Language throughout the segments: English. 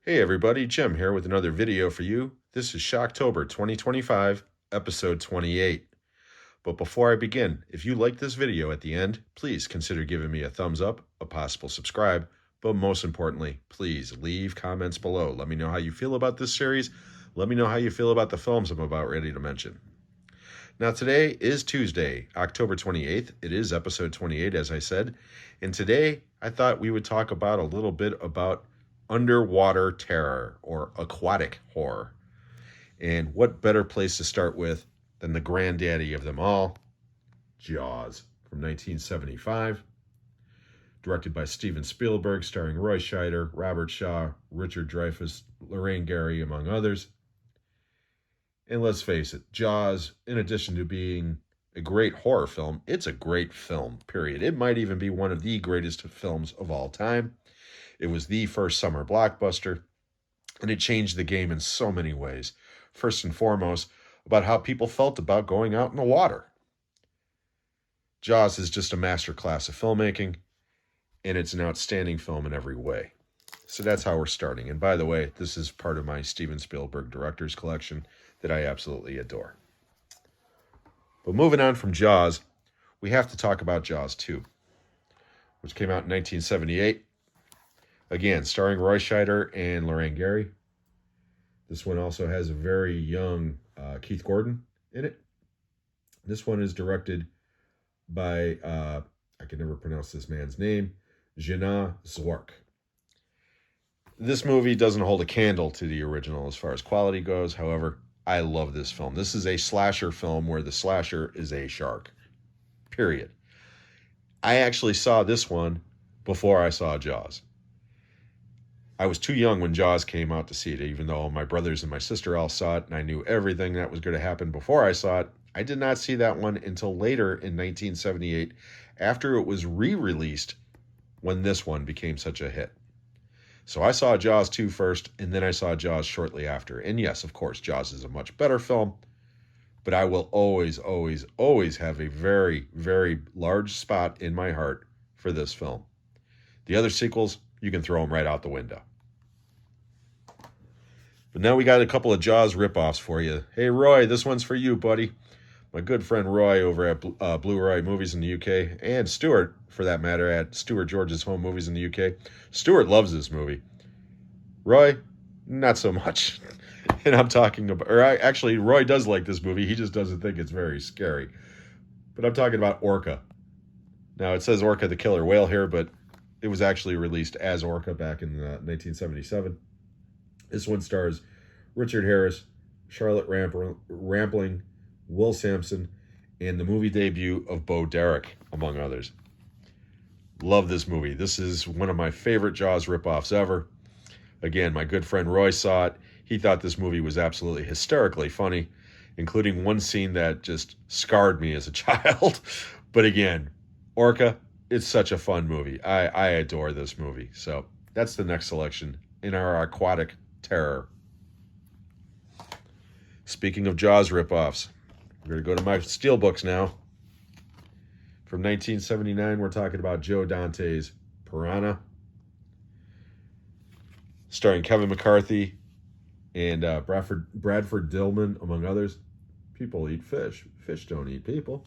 Hey everybody, Jim here with another video for you. This is Shocktober 2025, episode 28. But before I begin, if you like this video at the end, please consider giving me a thumbs up, a possible subscribe, but most importantly, please leave comments below. Let me know how you feel about this series. Let me know how you feel about the films I'm about ready to mention. Now today is Tuesday, October 28th. It is episode 28, as I said. And today I thought we would talk about a little bit about underwater terror or aquatic horror. And what better place to start with than the granddaddy of them all, Jaws from 1975, directed by Steven Spielberg, starring Roy Scheider, Robert Shaw, Richard Dreyfuss, Lorraine Gary, among others. And let's face it, Jaws, in addition to being a great horror film, it's a great film, period. It might even be one of the greatest films of all time. It was the first summer blockbuster, and it changed the game in so many ways. First and foremost, about how people felt about going out in the water. Jaws is just a masterclass of filmmaking, and it's an outstanding film in every way. So that's how we're starting. And by the way, this is part of my Steven Spielberg Director's Collection that I absolutely adore. But moving on from Jaws, we have to talk about Jaws 2, which came out in 1978. Again, starring Roy Scheider and Lorraine Gary. This one also has a very young Keith Gordon in it. This one is directed by, I can never pronounce this man's name, Jana Zwark. This movie doesn't hold a candle to the original as far as quality goes. However, I love this film. This is a slasher film where the slasher is a shark. Period. I actually saw this one before I saw Jaws. I was too young when Jaws came out to see it, even though my brothers and my sister all saw it, and I knew everything that was going to happen before I saw it. I did not see that one until later in 1978, after it was re-released, when this one became such a hit. So I saw Jaws 2 first, and then I saw Jaws shortly after. And yes, of course, Jaws is a much better film, but I will always, always, always have a very, very large spot in my heart for this film. The other sequels, you can throw them right out the window. But now we got a couple of Jaws ripoffs for you. Hey, Roy, this one's for you, buddy. My good friend Roy over at Blu-ray Movies in the UK, and Stuart, for that matter, at Stuart George's Home Movies in the UK. Stuart loves this movie. Roy, not so much. And I'm talking about, actually, Roy does like this movie. He just doesn't think it's very scary. But I'm talking about Orca. Now, it says Orca the Killer Whale here, but it was actually released as Orca back in 1977. This one stars Richard Harris, Charlotte Rampling, Will Sampson, and the movie debut of Bo Derek, among others. Love this movie. This is one of my favorite Jaws ripoffs ever. Again, my good friend Roy saw it. He thought this movie was absolutely hysterically funny, including one scene that just scarred me as a child. But again, Orca, it's such a fun movie. I adore this movie. So that's the next selection in our aquatic terror. Speaking of Jaws ripoffs, we're going to go to my steelbooks now. From 1979, we're talking about Joe Dante's Piranha, starring Kevin McCarthy and Bradford Dillman, among others. People eat fish. Fish don't eat people.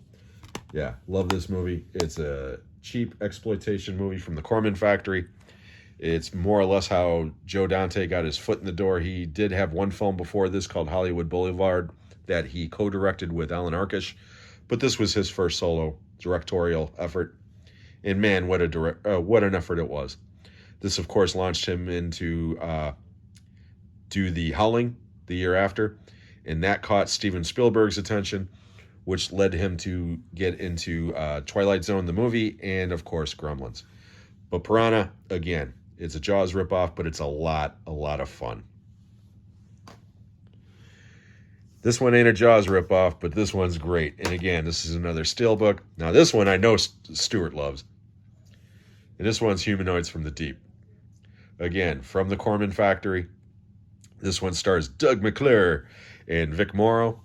Yeah, love this movie. It's a cheap exploitation movie from the Corman Factory. It's more or less how Joe Dante got his foot in the door. He did have one film before this called Hollywood Boulevard that he co-directed with Alan Arkish, but this was his first solo directorial effort. And man, what an effort it was. This, of course, launched him into do The Howling the year after, and that caught Steven Spielberg's attention, which led him to get into Twilight Zone, the movie, and, of course, Gremlins. But Piranha, again, it's a Jaws ripoff, but it's a lot of fun. This one ain't a Jaws ripoff, but this one's great. And again, this is another steelbook. Now, this one I know Stuart loves. And this one's Humanoids from the Deep. Again, from the Corman Factory. This one stars Doug McClure and Vic Morrow.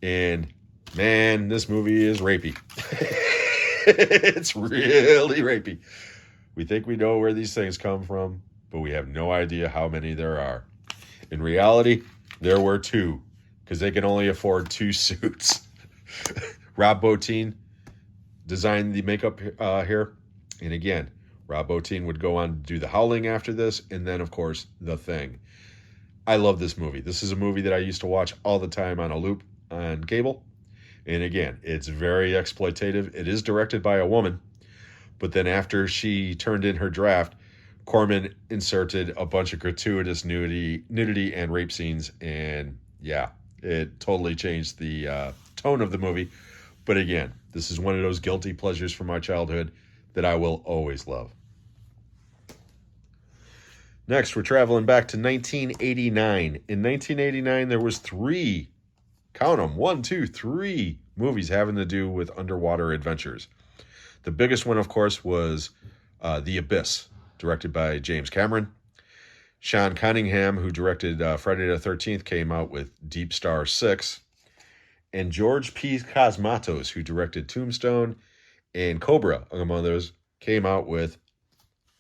And, man, this movie is rapey. It's really rapey. We think we know where these things come from, but we have no idea how many there are. In reality, there were 2, because they can only afford 2 suits. Rob Bottin designed the makeup here. And again, Rob Bottin would go on to do The Howling after this, and then, of course, The Thing. I love this movie. This is a movie that I used to watch all the time on a loop on cable. And again, it's very exploitative. It is directed by a woman, but then after she turned in her draft, Corman inserted a bunch of gratuitous nudity and rape scenes, and yeah, it totally changed the tone of the movie. But again, this is one of those guilty pleasures from my childhood that I will always love. Next, we're traveling back to 1989. In 1989, there was 3, count them, 1, 2, 3 movies having to do with underwater adventures. The biggest one, of course, was The Abyss, directed by James Cameron. Sean Cunningham, who directed Friday the 13th, came out with Deep Star 6. And George P. Cosmatos, who directed Tombstone and Cobra, among those, came out with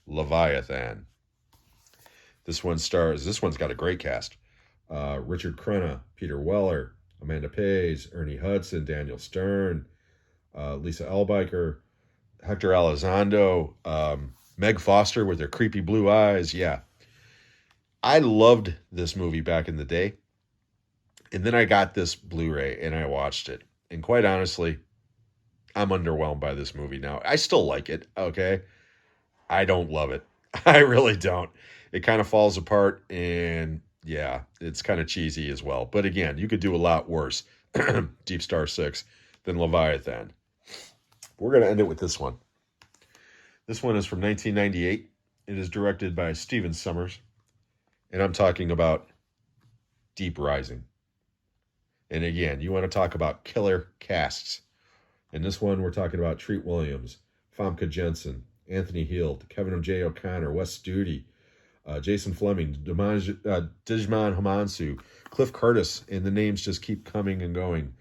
Leviathan. This one's got a great cast. Richard Crenna, Peter Weller, Amanda Pays, Ernie Hudson, Daniel Stern, Lisa Elbiker, Hector Elizondo, Meg Foster with her creepy blue eyes. Yeah. I loved this movie back in the day. And then I got this Blu-ray and I watched it. And quite honestly, I'm underwhelmed by this movie now. I still like it, okay? I don't love it. I really don't. It kind of falls apart, and yeah, it's kind of cheesy as well. But again, you could do a lot worse, Deep Star 6, than Leviathan. We're going to end it with this one. This one is from 1998. It is directed by Steven Sommers, and I'm talking about Deep Rising. And again, you want to talk about killer casts. In this one, we're talking about Treat Williams, Famke Jensen, Anthony Heald, Kevin J. O'Connor, Wes Studi, Jason Fleming, Digimon Hamansu, Cliff Curtis, and the names just keep coming and going.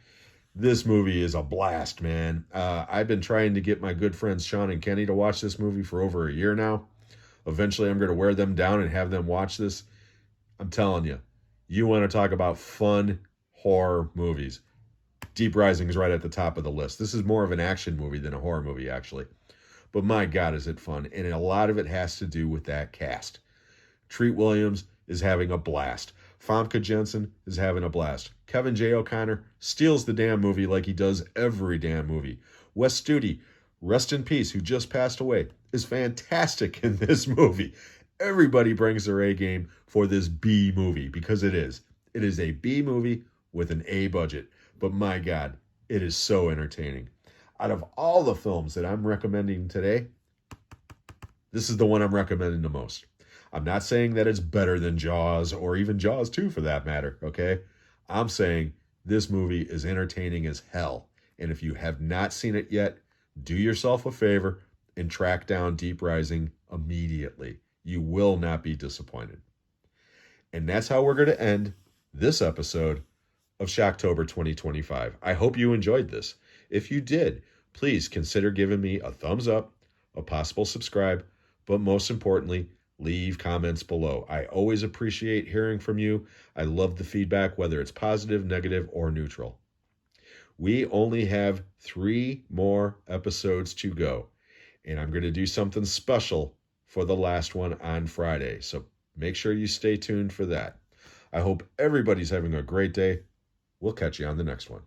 This movie is a blast, man. I've been trying to get my good friends Sean and Kenny to watch this movie for over a year now. Eventually, I'm going to wear them down and have them watch this. I'm telling you, you want to talk about fun horror movies. Deep Rising is right at the top of the list. This is more of an action movie than a horror movie, actually. But my God, is it fun. And a lot of it has to do with that cast. Treat Williams is having a blast. Famke Jensen is having a blast. Kevin J. O'Connor steals the damn movie like he does every damn movie. Wes Studi, rest in peace, who just passed away, is fantastic in this movie. Everybody brings their A game for this B movie, because it is. It is a B movie with an A budget. But my God, it is so entertaining. Out of all the films that I'm recommending today, this is the one I'm recommending the most. I'm not saying that it's better than Jaws, or even Jaws 2 for that matter, okay? I'm saying this movie is entertaining as hell. And if you have not seen it yet, do yourself a favor and track down Deep Rising immediately. You will not be disappointed. And that's how we're going to end this episode of Shocktober 2025. I hope you enjoyed this. If you did, please consider giving me a thumbs up, a possible subscribe, but most importantly, leave comments below. I always appreciate hearing from you. I love the feedback, whether it's positive, negative, or neutral. We only have 3 more episodes to go, and I'm going to do something special for the last one on Friday. So make sure you stay tuned for that. I hope everybody's having a great day. We'll catch you on the next one.